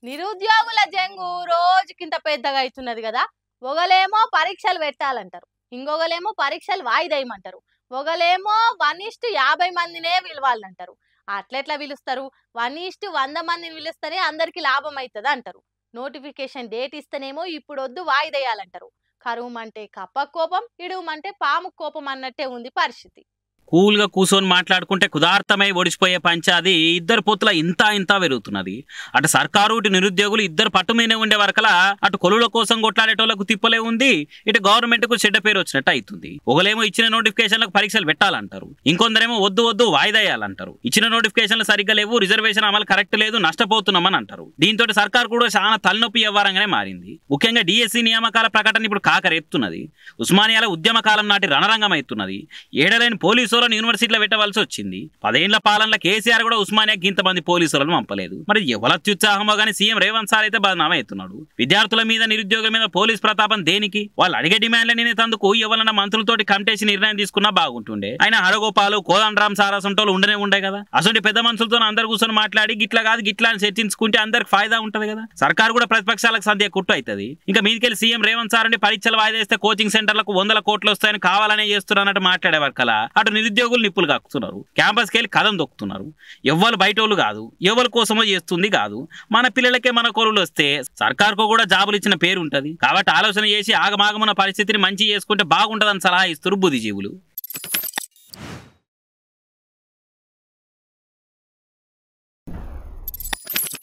నిరుద్యోగుల జంగు రోజుకింత పెద్దగా అవుతున్నది కదా. ఒకలేమో పరీక్షలు పెట్టాలంటారు, ఇంకొకలేమో పరీక్షలు వాయిదేయమంటారు, ఒకలేమో 1:50 మందినే పిలవాలంటారు. అట్లెట్లా పిలుస్తారు? 1:100 మందిని పిలుస్తేనే అందరికి లాభం అవుతుంది అంటారు. నోటిఫికేషన్ డేట్ ఇస్తేనేమో ఇప్పుడు వద్దు వాయిదేయాలంటారు. కరువుమంటే కప్ప కోపం, ఇడుమంటే పాము కోపం అన్నట్టే ఉంది పరిస్థితి. కూల్గా కూర్చొని మాట్లాడుకుంటే కుదార్థమై ఒడిచిపోయే పంచాది ఇద్దరు పొత్తుల ఇంత ఇంత పెరుగుతున్నది. అటు సర్కారు ఇటు నిరుద్యోగులు ఇద్దరు పట్టు మీనే ఉండే వరకలా అటు కొలువుల కోసం కొట్లాడేటోళ్లకు తిప్పలే ఉంది, ఇటు గవర్నమెంట్ కు చెడ్డ పేరు వచ్చినట్టు అవుతుంది. ఒకలేమో ఇచ్చిన నోటిఫికేషన్లకు పరీక్షలు పెట్టాలంటారు, ఇంకొందరేమో వద్దు వద్దు వాయిదాయాలంటారు. ఇచ్చిన నోటిఫికేషన్లు సరిగ్గా లేవు, రిజర్వేషన్ అమలు కరెక్ట్ లేదు, నష్టపోతున్నామని అంటారు. దీంతో సర్కార్ కూడా చాలా తలనొప్పి వ్యవహారంగానే మారింది. ముఖ్యంగా డిఎస్సి నియామకాల ప్రకటన ఇప్పుడు కాకరేపుతున్నది. ఉస్మానియాల ఉద్యమ కాలం నాటి రణరంగం అవుతున్నది. ఏడలేని పోలీసు యూనివర్సిటీలో పెట్టవలసి వచ్చింది. 10 ఏళ్ల పాలనలో కేసీఆర్ కూడా ఉస్మానియాకి ఇంతమంది పోలీసులను పంపలేదు. మరి ఎవరి అత్యుత్సాహమో గానీ సీఎం రేవంత్ సార్ అయితే బదనామవుతున్నాడు. విద్యార్థుల మీద నిరుద్యోగుల మీద పోలీస్ ప్రతాపం దేనికి? వాళ్ళు అడిగే డిమాండ్లని తందుకు ఎవరన్నా మంత్రులతోటి కమిటేసి నిర్ణయం తీసుకున్నా బాగుంటుండే. ఆయన హరగోపాలు కోదండరాం సార్ అసంటోళ్ళు ఉండే కదా. అసలు పెద్ద మనుషులతో అందరు కూర్చొని మాట్లాడి గిట్లా కాదు గిట్లా అని చర్చించుకుంటే అందరికి ఫాయిదా ఉంటది కదా. సర్కార్ కూడా ప్రతిపక్షాలకు సంధ్య కుట్టు అవుతుంది. ఇంకా మీదికెళ్ళి సీఎం రేవంత్ సార్ అంటే పరీక్షలు వాయిదేస్తే కోచింగ్ సెంటర్లకు 100 కోట్లు వస్తాయని కావాలనే చేస్తున్నట్టు మాట్లాడే వర్కలా అటు నిరుద్యోగులు నిప్పులు కాకుతున్నారు, క్యాంపస్కి వెళ్ళి కథం దొక్కుతున్నారు. ఎవ్వరు బయటోళ్ళు కాదు, ఎవరి కోసమో చేస్తుంది కాదు. మన పిల్లలకే మన కొలువులు వస్తే సర్కార్కు కూడా జాబులు ఇచ్చిన పేరు ఉంటది. కాబట్టి ఆలోచన చేసి ఆగమాగమున్న పరిస్థితిని మంచి చేసుకుంటే బాగుంటదని సలహా ఇస్తారు బుద్ధిజీవులు.